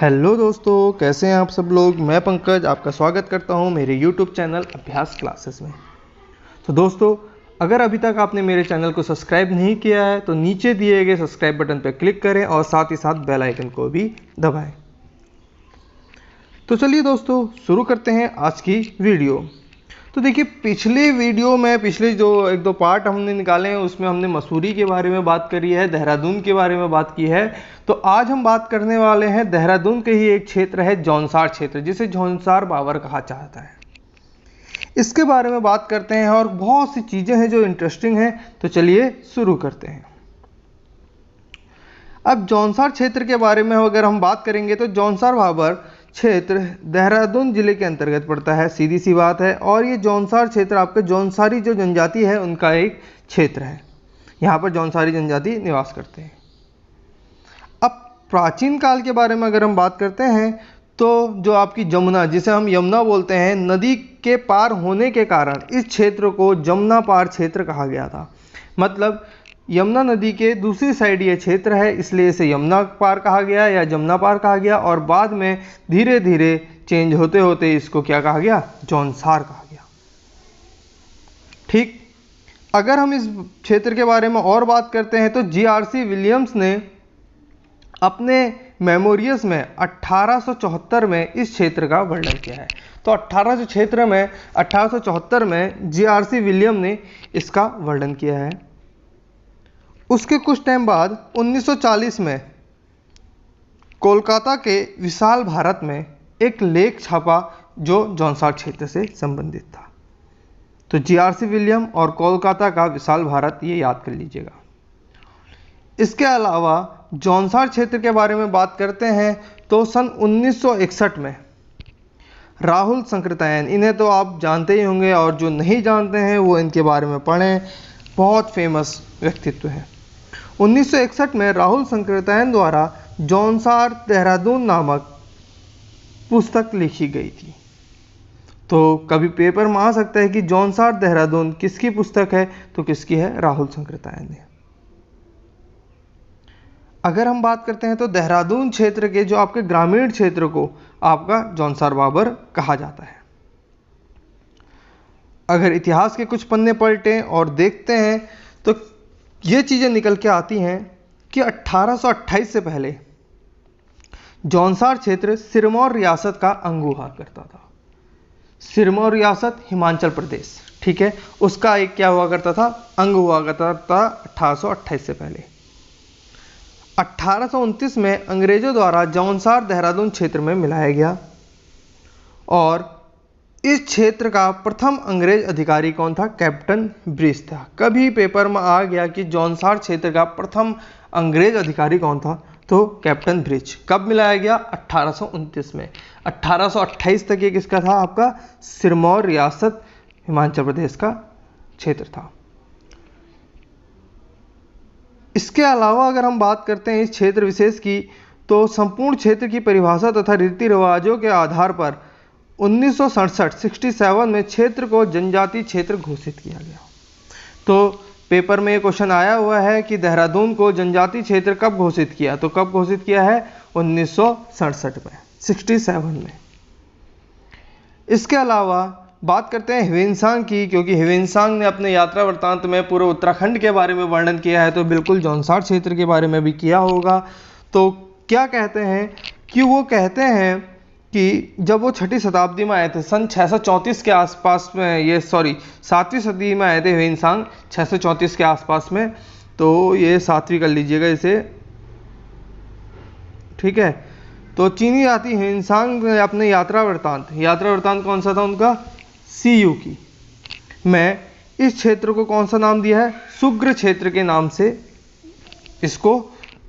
Hello दोस्तों, कैसे हैं आप सब लोग। मैं पंकज आपका स्वागत करता हूं मेरे YouTube चैनल अभ्यास क्लासेस में। तो दोस्तों, अगर अभी तक आपने मेरे चैनल को सब्सक्राइब नहीं किया है तो नीचे दिए गए सब्सक्राइब बटन पर क्लिक करें और साथ ही साथ बेल आइकन को भी दबाएं। तो चलिए दोस्तों, शुरू करते हैं आज की वीडियो। तो देखिए, पिछले वीडियो में पिछले जो एक दो पार्ट हमने निकाले हैं उसमें हमने मसूरी के बारे में बात करी है, देहरादून के बारे में बात की है। तो आज हम बात करने वाले हैं देहरादून के ही एक क्षेत्र है जौनसार क्षेत्र, जिसे जौनसार बाबर कहा जाता है। इसके बारे में बात करते हैं और बहुत सी चीज़ें हैं जो इंटरेस्टिंग हैं। तो चलिए शुरू करते हैं। अब जौनसार क्षेत्र के बारे में अगर हम बात करेंगे तो जौनसार बाबर क्षेत्र देहरादून जिले के अंतर्गत पड़ता है, सीधी सी बात है। और ये जौनसार क्षेत्र आपका जौनसारी जो जनजाति है उनका एक क्षेत्र है। यहाँ पर जौनसारी जनजाति निवास करते हैं। अब प्राचीन काल के बारे में अगर हम बात करते हैं तो जो आपकी जमुना, जिसे हम यमुना बोलते हैं, नदी के पार होने के कारण इस क्षेत्र को जमुना पार क्षेत्र कहा गया था। मतलब यमुना नदी के दूसरी साइड ये क्षेत्र है, इसलिए इसे यमुना पार कहा गया या जमुना पार कहा गया। और बाद में धीरे धीरे चेंज होते होते इसको क्या कहा गया, जौनसार कहा गया। ठीक, अगर हम इस क्षेत्र के बारे में और बात करते हैं तो GRC विलियम्स ने अपने मेमोरियल्स में 1874 में इस क्षेत्र का वर्णन किया है। तो 1874 में GRC विलियम ने इसका वर्णन किया है। उसके कुछ टाइम बाद 1940 में कोलकाता के विशाल भारत में एक लेख छपा जो जौनसार क्षेत्र से संबंधित था। तो GRC विलियम और कोलकाता का विशाल भारत, ये याद कर लीजिएगा। इसके अलावा जौनसार क्षेत्र के बारे में बात करते हैं तो सन 1961 में राहुल संकृतायन, इन्हें तो आप जानते ही होंगे और जो नहीं जानते हैं वो इनके बारे में पढ़ें, बहुत फेमस व्यक्तित्व है। 1961 में राहुल संकृतायन द्वारा जौनसार देहरादून नामक पुस्तक लिखी गई थी। तो कभी पेपर में आ सकता है कि जौनसार देहरादून किसकी पुस्तक है, तो किसकी है, राहुल संकृतायन ने। अगर हम बात करते हैं तो देहरादून क्षेत्र के जो आपके ग्रामीण क्षेत्र को आपका जौनसार बाबर कहा जाता है। अगर इतिहास के कुछ पन्ने पलटें और देखते हैं तो ये चीज़ें निकल के आती हैं कि 1828 से पहले जौनसार क्षेत्र सिरमौर रियासत का अंग हुआ करता था। सिरमौर रियासत हिमाचल प्रदेश, ठीक है, उसका एक क्या हुआ करता था, अंग हुआ करता था 1828 से पहले। 1829 में अंग्रेजों द्वारा जौनसार देहरादून क्षेत्र में मिलाया गया और इस क्षेत्र का प्रथम अंग्रेज अधिकारी कौन था, कैप्टन ब्रिज था। कभी पेपर में आ गया कि जौनसार क्षेत्र का प्रथम अंग्रेज अधिकारी कौन था, तो कैप्टन ब्रिज। कब मिलाया गया, 1829 में। 1828 तक ये किसका था, आपका सिरमौर रियासत हिमाचल प्रदेश का क्षेत्र था। इसके अलावा अगर हम बात करते हैं इस क्षेत्र विशेष की, तो संपूर्ण क्षेत्र की परिभाषा तथा रीति रिवाजों के आधार पर 1967 में क्षेत्र को जनजाति क्षेत्र घोषित किया गया। तो पेपर में ये क्वेश्चन आया हुआ है कि देहरादून को जनजाति क्षेत्र कब घोषित किया, तो कब घोषित किया है, 1967 में, 67 में। इसके अलावा बात करते हैं ह्वेनसांग की, क्योंकि ह्वेनसांग ने अपने यात्रा वृत्तांत में पूरे उत्तराखंड के बारे में वर्णन किया है, तो बिल्कुल जौनसार क्षेत्र के बारे में भी किया होगा। तो क्या कहते हैं कि वो कहते हैं कि जब वो 6ठी शताब्दी में आए थे, सन 634 के आसपास में, ये 7वीं सदी में आए थे ह्वेनसांग, 634 के आसपास में। तो ये 7वीं कर लीजिएगा इसे, ठीक है। तो चीनी जाति ह्वेनसांग ने अपने यात्रा वृत्तांत कौन सा था उनका, CU की, मैं इस क्षेत्र को कौन सा नाम दिया है, सुग्र क्षेत्र के नाम से इसको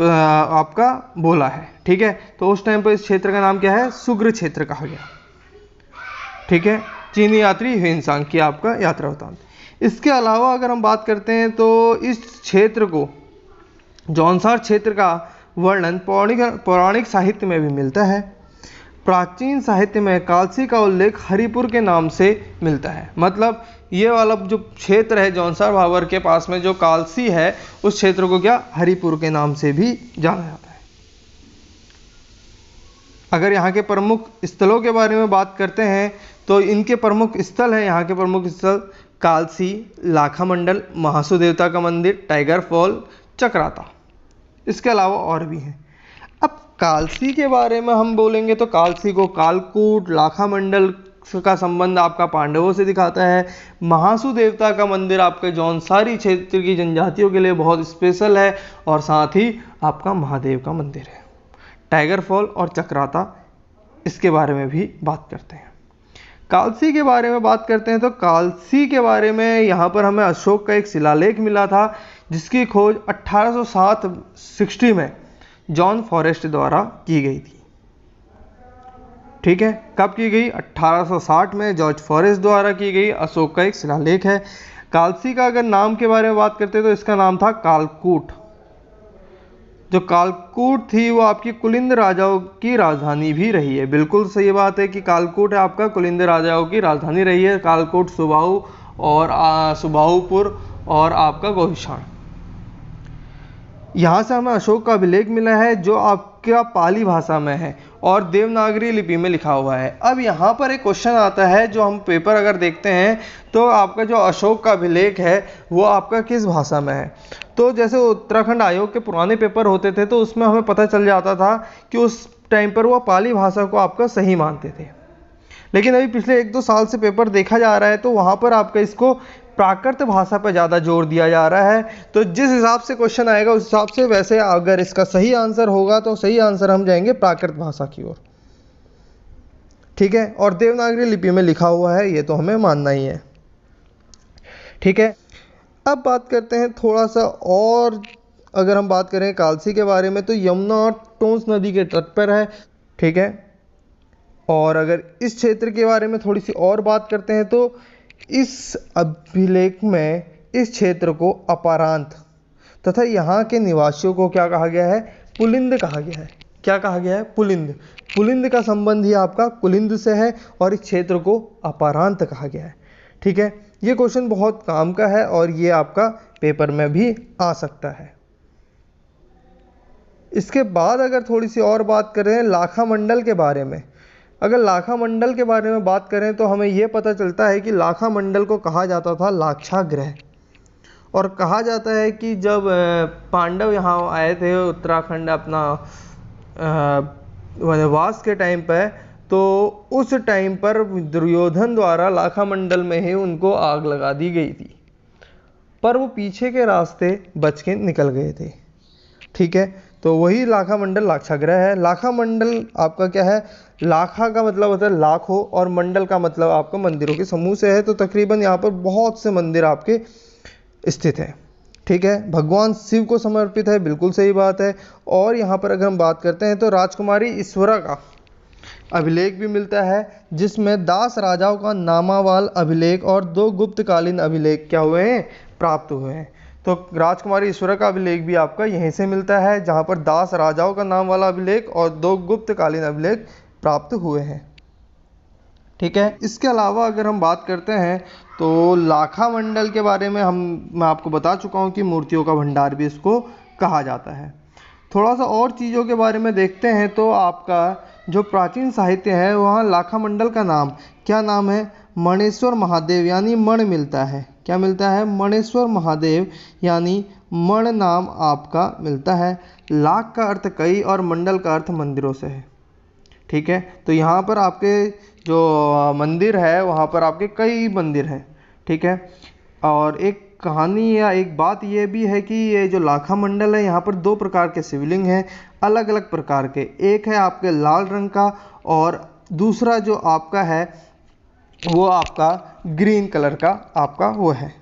आपका बोला है, ठीक है। तो उस टाइम पर इस क्षेत्र का नाम क्या है, सुग्र क्षेत्र कहा गया, ठीक है। चीनी यात्री ह्वेनसांग की आपका यात्रा वृत्तांत। इसके अलावा अगर हम बात करते हैं तो इस क्षेत्र को, जौनसार क्षेत्र का वर्णन पौराणिक साहित्य में भी मिलता है। प्राचीन साहित्य में कालसी का उल्लेख हरिपुर के नाम से मिलता है। मतलब ये वाला जो क्षेत्र है जौनसार बाबर के पास में जो कालसी है, उस क्षेत्र को क्या, हरिपुर के नाम से भी जाना जाता है। अगर यहाँ के प्रमुख स्थलों के बारे में बात करते हैं तो इनके प्रमुख स्थल है, यहाँ के प्रमुख स्थल कालसी, लाखा मंडल, महासू देवता का मंदिर, टाइगर फॉल, चक्राता। इसके अलावा और भी हैं। अब कालसी के बारे में हम बोलेंगे तो कालसी को कालकूट, लाखा मंडल का संबंध आपका पांडवों से दिखाता है। महासू देवता का मंदिर आपके जौनसारी क्षेत्र की जनजातियों के लिए बहुत स्पेशल है और साथ ही आपका महादेव का मंदिर है। टाइगर फॉल और चक्राता, इसके बारे में भी बात करते हैं। कालसी के बारे में बात करते हैं तो कालसी के बारे में यहाँ पर हमें अशोक का एक शिलालेख मिला था जिसकी खोज 1860 में जॉन फॉरेस्ट द्वारा की गई थी। ठीक है, कब की गई? 1860 में जॉर्ज फॉरेस्ट द्वारा की गई अशोक का एक शिलालेख है। कालसी का अगर नाम के बारे में बात करते हैं तो इसका नाम था कालकूट। जो कालकूट थी वो आपकी कुलिंद राजाओं की राजधानी भी रही है। बिल्कुल सही बात है कि कालकूट है आपका कुलिंद राजाओं की राजधानी रही है। कालकूट, सुबाहु और सुबाहुपुर और आपका गोहिशाण। यहाँ से हमें अशोक का अभिलेख मिला है जो आपका पाली भाषा में है और देवनागरी लिपि में लिखा हुआ है। अब यहाँ पर एक क्वेश्चन आता है, जो हम पेपर अगर देखते हैं तो आपका जो अशोक का अभिलेख है वो आपका किस भाषा में है। तो जैसे उत्तराखंड आयोग के पुराने पेपर होते थे तो उसमें हमें पता चल जाता था कि उस टाइम पर वो पाली भाषा को आपका सही मानते थे, लेकिन अभी पिछले 1-2 साल से पेपर देखा जा रहा है तो वहाँ पर आपका इसको प्राकृत भाषा पर ज़्यादा जोर दिया जा रहा है। तो जिस हिसाब से क्वेश्चन आएगा उस हिसाब से, वैसे अगर इसका सही आंसर होगा तो सही आंसर हम जाएंगे प्राकृत भाषा की ओर। ठीक है, और देवनागरी लिपि में लिखा हुआ है, ये तो हमें मानना ही है। ठीक है, अब बात करते हैं थोड़ा सा और, अगर हम बात करें कालसी के बारे में तो यमुना और टोंस नदी के तट पर है। ठीक है, और अगर इस क्षेत्र के बारे में थोड़ी सी और बात करते हैं तो इस अभिलेख में इस क्षेत्र को अपारांत तथा यहाँ के निवासियों को क्या कहा गया है? पुलिंद कहा गया है। क्या कहा गया है? पुलिंद। पुलिंद का संबंध ही आपका कुलिंद से है और इस क्षेत्र को अपारांत कहा गया है। ठीक है, ये क्वेश्चन बहुत काम का है और ये आपका पेपर में भी आ सकता है। इसके बाद अगर थोड़ी सी और बात करें लाखा मंडल के बारे में, अगर लाखा मंडल के बारे में बात करें तो हमें यह पता चलता है कि लाखा मंडल को कहा जाता था लाक्षागृह। और कहा जाता है कि जब पांडव यहाँ आए थे उत्तराखंड अपना वनवास के टाइम पर, तो उस टाइम पर दुर्योधन द्वारा लाखा मंडल में ही उनको आग लगा दी गई थी, पर वो पीछे के रास्ते बच के निकल गए थे। ठीक है, तो वही लाखा मंडल लाक्षागृह है। लाखा मंडल आपका क्या है? लाखा का मतलब होता है लाखों और मंडल का मतलब आपका मंदिरों के समूह से है। तो तकरीबन यहाँ पर बहुत से मंदिर आपके स्थित हैं। ठीक है, भगवान शिव को समर्पित है, बिल्कुल सही बात है। और यहाँ पर अगर हम बात करते हैं तो राजकुमारी ईश्वरा का अभिलेख भी मिलता है जिसमें दास राजाओं का नामावाल अभिलेख और 2 गुप्तकालीन अभिलेख क्या हुए हैं? प्राप्त हुए हैं। तो राजकुमारी ईश्वरा का अभिलेख भी आपका यहीं से मिलता है जहाँ पर दास राजाओं का नाम वाला अभिलेख और 2 गुप्तकालीन अभिलेख प्राप्त हुए हैं। ठीक है, इसके अलावा अगर हम बात करते हैं तो लाखा मंडल के बारे में मैं आपको बता चुका हूँ कि मूर्तियों का भंडार भी इसको कहा जाता है। थोड़ा सा और चीज़ों के बारे में देखते हैं तो आपका जो प्राचीन साहित्य है वहाँ लाखा मंडल का नाम, क्या नाम है? मणेश्वर महादेव, यानी मण मिलता है। क्या मिलता है? मणेश्वर महादेव, यानी मण नाम आपका मिलता है। लाख का अर्थ कई और मंडल का अर्थ मंदिरों से है। ठीक है, तो यहाँ पर आपके जो मंदिर है वहाँ पर आपके कई मंदिर हैं। ठीक है, और एक कहानी या एक बात ये भी है कि ये जो लाखा मंडल है यहाँ पर 2 प्रकार के शिवलिंग हैं, अलग अलग प्रकार के। एक है आपके लाल रंग का और दूसरा जो आपका है वो आपका ग्रीन कलर का आपका वो है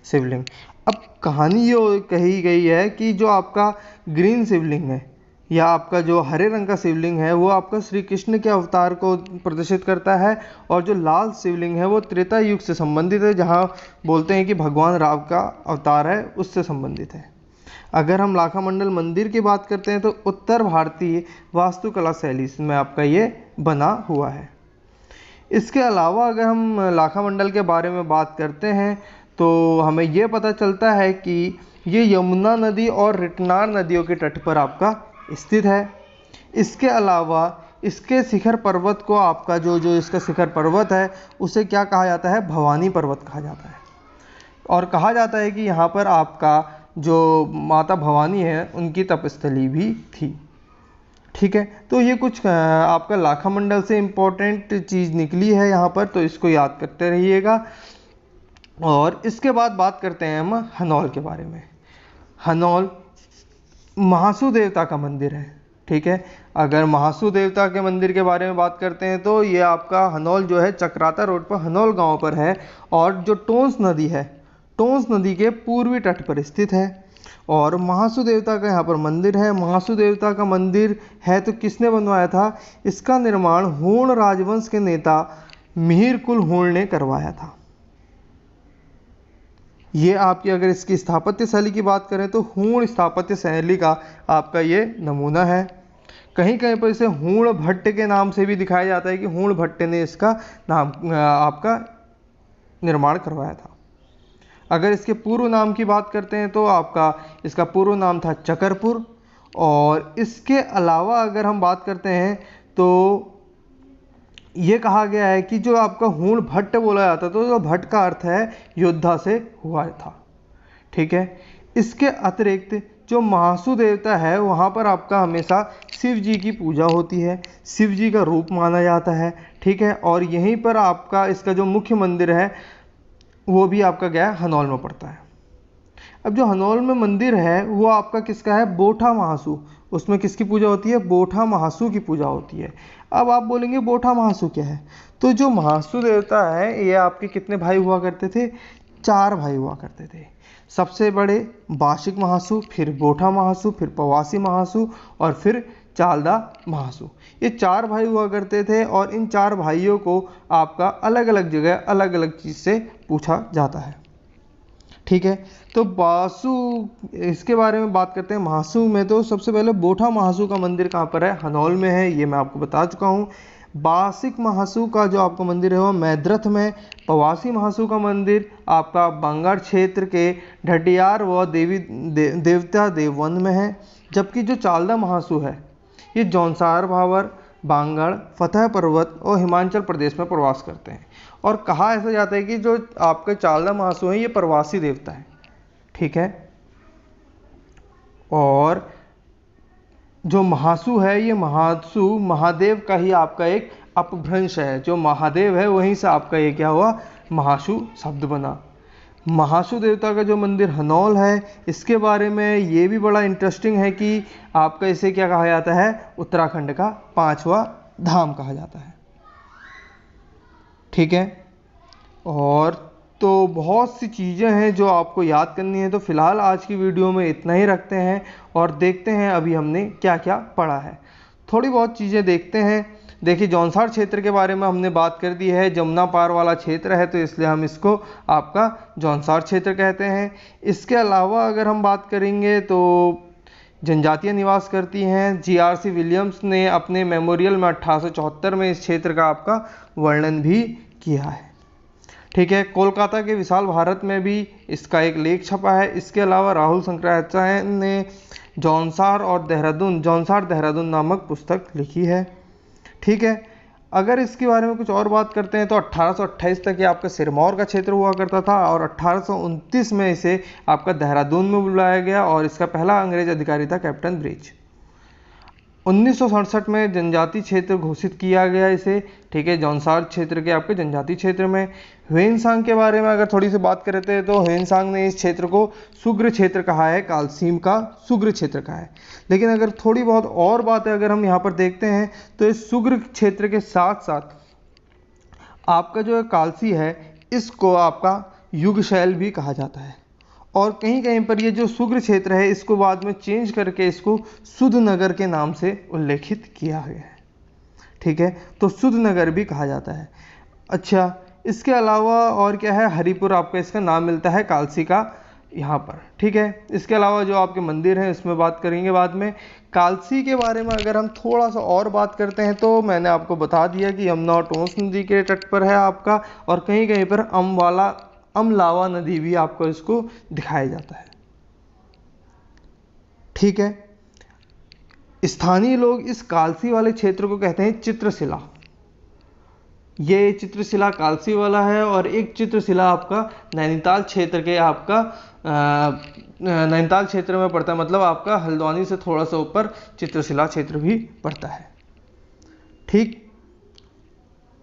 शिवलिंग। अब कहानी ये कही गई है कि जो आपका ग्रीन शिवलिंग है या आपका जो हरे रंग का शिवलिंग है वो आपका श्री कृष्ण के अवतार को प्रदर्शित करता है, और जो लाल शिवलिंग है वो त्रेता युग से संबंधित है, जहाँ बोलते हैं कि भगवान राम का अवतार है उससे संबंधित है। अगर हम लाखा मंडल मंदिर की बात करते हैं तो उत्तर भारतीय वास्तुकला शैली में आपका ये बना हुआ है। इसके अलावा अगर हम लाखा मंडल के बारे में बात करते हैं तो हमें यह पता चलता है कि ये यमुना नदी और रिटनार नदियों के तट पर आपका स्थित है। इसके अलावा इसके शिखर पर्वत को आपका जो इसका शिखर पर्वत है उसे क्या कहा जाता है, भवानी पर्वत कहा जाता है। और कहा जाता है कि यहाँ पर आपका जो माता भवानी है उनकी तपस्थली भी थी। ठीक है, तो ये कुछ आपका लाखा मंडल से इम्पोर्टेंट चीज़ निकली है यहाँ पर, तो इसको याद करते रहिएगा। और इसके बाद बात करते हैं हम हनौल के बारे में। हनौल महासू देवता का मंदिर है। ठीक है, अगर महासू देवता के मंदिर के बारे में बात करते हैं तो ये आपका हनौल जो है चक्राता रोड पर हनौल गांव पर है, और जो टोंस नदी है, टोंस नदी के पूर्वी तट पर स्थित है। और महासू देवता का यहाँ पर मंदिर है। महासू देवता का मंदिर है तो किसने बनवाया था, इसका निर्माण हूण राजवंश के नेता मिहिर कुल हूण ने करवाया था। ये आपकी अगर इसकी स्थापत्य शैली की बात करें तो हूण स्थापत्य शैली का आपका ये नमूना है। कहीं कहीं पर इसे हूण भट्ट के नाम से भी दिखाया जाता है कि हूण भट्ट ने इसका नाम आपका निर्माण करवाया था। अगर इसके पूर्व नाम की बात करते हैं तो आपका इसका पूर्व नाम था चकरपुर। और इसके अलावा अगर हम बात करते हैं तो ये कहा गया है कि जो आपका हूण भट्ट बोला जाता था, तो जो भट्ट का अर्थ है योद्धा से हुआ था। ठीक है, इसके अतिरिक्त जो महासू देवता है वहाँ पर आपका हमेशा शिव जी की पूजा होती है, शिव जी का रूप माना जाता है। ठीक है, और यहीं पर आपका इसका जो मुख्य मंदिर है वो भी आपका गया हनौल में पड़ता है। अब जो हनौल में मंदिर है वो आपका किसका है, बोठा महासू। उसमें किसकी पूजा होती है, बोठा महासू की पूजा होती है। अब आप बोलेंगे बोठा महासू क्या है, तो जो महासू देवता है ये आपके कितने भाई हुआ करते थे, 4 भाई हुआ करते थे। सबसे बड़े बाशिक महासू, फिर बोठा महासू, फिर पवासी महासू और फिर चालदा महासू। ये 4 भाई हुआ करते थे और इन 4 भाइयों को आपका अलग अलग जगह अलग अलग चीज़ से पूछा जाता है। ठीक है, तो बासु इसके बारे में बात करते हैं। महासू में तो सबसे पहले बोठा महासू का मंदिर कहाँ पर है, हनौल में है, ये मैं आपको बता चुका हूँ। बासिक महासू का जो आपका मंदिर है वो मैद्रथ में। पवासी महासू का मंदिर आपका बांगड़ क्षेत्र के ढटियार व देवता देववन में है। जबकि जो चालदा महासू है ये जौनसार भावर, बांगड़, फतेह पर्वत और हिमाचल प्रदेश में प्रवास करते हैं। और कहा ऐसा जाता है कि जो आपके चालदा महासू हैं ये प्रवासी देवता है। ठीक है, और जो महासू है ये महासू महादेव का ही आपका एक अपभ्रंश है। जो महादेव है वहीं से आपका ये क्या हुआ, महासू शब्द बना। महासू देवता का जो मंदिर हनौल है इसके बारे में ये भी बड़ा इंटरेस्टिंग है कि आपका इसे क्या कहा जाता है, उत्तराखंड का 5वां धाम कहा जाता है। ठीक है, और तो बहुत सी चीज़ें हैं जो आपको याद करनी है। तो फिलहाल आज की वीडियो में इतना ही रखते हैं और देखते हैं अभी हमने क्या क्या पढ़ा है। थोड़ी बहुत चीज़ें देखते हैं। देखिए, जौनसार क्षेत्र के बारे में हमने बात कर दी है। जमुना पार वाला क्षेत्र है तो इसलिए हम इसको आपका जौनसार क्षेत्र कहते हैं। इसके अलावा अगर हम बात करेंगे तो जनजातियां निवास करती हैं। GRC विलियम्स ने अपने मेमोरियल में 1874 में इस क्षेत्र का आपका वर्णन भी किया है। ठीक है, कोलकाता के विशाल भारत में भी इसका एक लेख छपा है। इसके अलावा राहुल शंकराचार्य ने जौनसार देहरादून नामक पुस्तक लिखी है। ठीक है, अगर इसके बारे में कुछ और बात करते हैं तो 1828 तक ये आपका सिरमौर का क्षेत्र हुआ करता था और 1829 में इसे आपका देहरादून में बुलाया गया और इसका पहला अंग्रेज अधिकारी था कैप्टन ब्रिज। 1967 में जनजाति क्षेत्र घोषित किया गया इसे। ठीक है, जौनसार क्षेत्र के आपके जनजाति क्षेत्र में। ह्वेनसांग के बारे में अगर थोड़ी सी बात करते हैं तो ह्वेनसांग ने इस क्षेत्र को सुग्र क्षेत्र कहा है, कालसीम का सुग्र क्षेत्र कहा है। लेकिन अगर थोड़ी बहुत और बातें अगर हम यहाँ पर देखते हैं तो इस सुग्र क्षेत्र के साथ साथ आपका जो कालसी है इसको आपका युगशैल भी कहा जाता है। और कहीं कहीं पर ये जो सुग्र क्षेत्र है इसको बाद में चेंज करके इसको सुध नगर के नाम से उल्लेखित किया गया है। ठीक है, तो सुध नगर भी कहा जाता है। अच्छा, इसके अलावा और क्या है, हरिपुर आपका इसका नाम मिलता है कालसी का यहाँ पर। ठीक है, इसके अलावा जो आपके मंदिर हैं इसमें बात करेंगे बाद में। कालसी के बारे में अगर हम थोड़ा सा और बात करते हैं तो मैंने आपको बता दिया कि यमुना और टोंस नदी के तट पर है आपका, और कहीं कहीं पर अमलावा नदी भी आपको इसको दिखाया जाता है। ठीक है, स्थानीय लोग इस कालसी वाले क्षेत्र को कहते हैं चित्रशिला। ये चित्रशिला कालसी वाला है, और एक चित्रशिला आपका नैनीताल क्षेत्र के आपका नैनीताल क्षेत्र में पड़ता है, मतलब आपका हल्द्वानी से थोड़ा सा ऊपर चित्रशिला क्षेत्र भी पड़ता है। ठीक,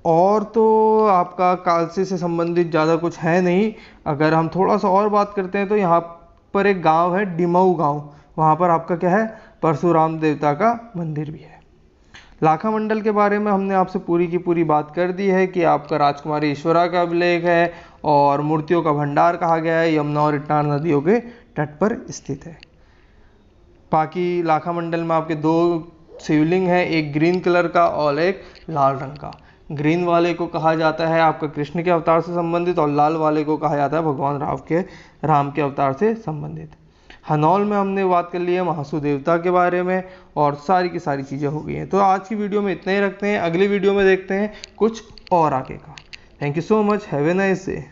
और तो आपका कालसी से संबंधित ज़्यादा कुछ है नहीं। अगर हम थोड़ा सा और बात करते हैं तो यहाँ पर एक गांव है डिमऊ गांव, वहाँ पर आपका क्या है, परशुराम देवता का मंदिर भी है। लाखा मंडल के बारे में हमने आपसे पूरी की पूरी बात कर दी है कि आपका राजकुमारी ईश्वरा का अभिलेख है और मूर्तियों का भंडार कहा गया है, यमुना और इटनार नदियों के तट पर स्थित है। बाकी लाखा मंडल में आपके 2 शिवलिंग है, एक ग्रीन कलर का और एक लाल रंग का। ग्रीन वाले को कहा जाता है आपका कृष्ण के अवतार से संबंधित, और लाल वाले को कहा जाता है भगवान राम के अवतार से संबंधित। हनौल में हमने बात कर ली है महासू देवता के बारे में, और सारी की सारी चीज़ें हो गई हैं। तो आज की वीडियो में इतना ही रखते हैं, अगली वीडियो में देखते हैं कुछ और आगे का। Thank you so much, have a nice day.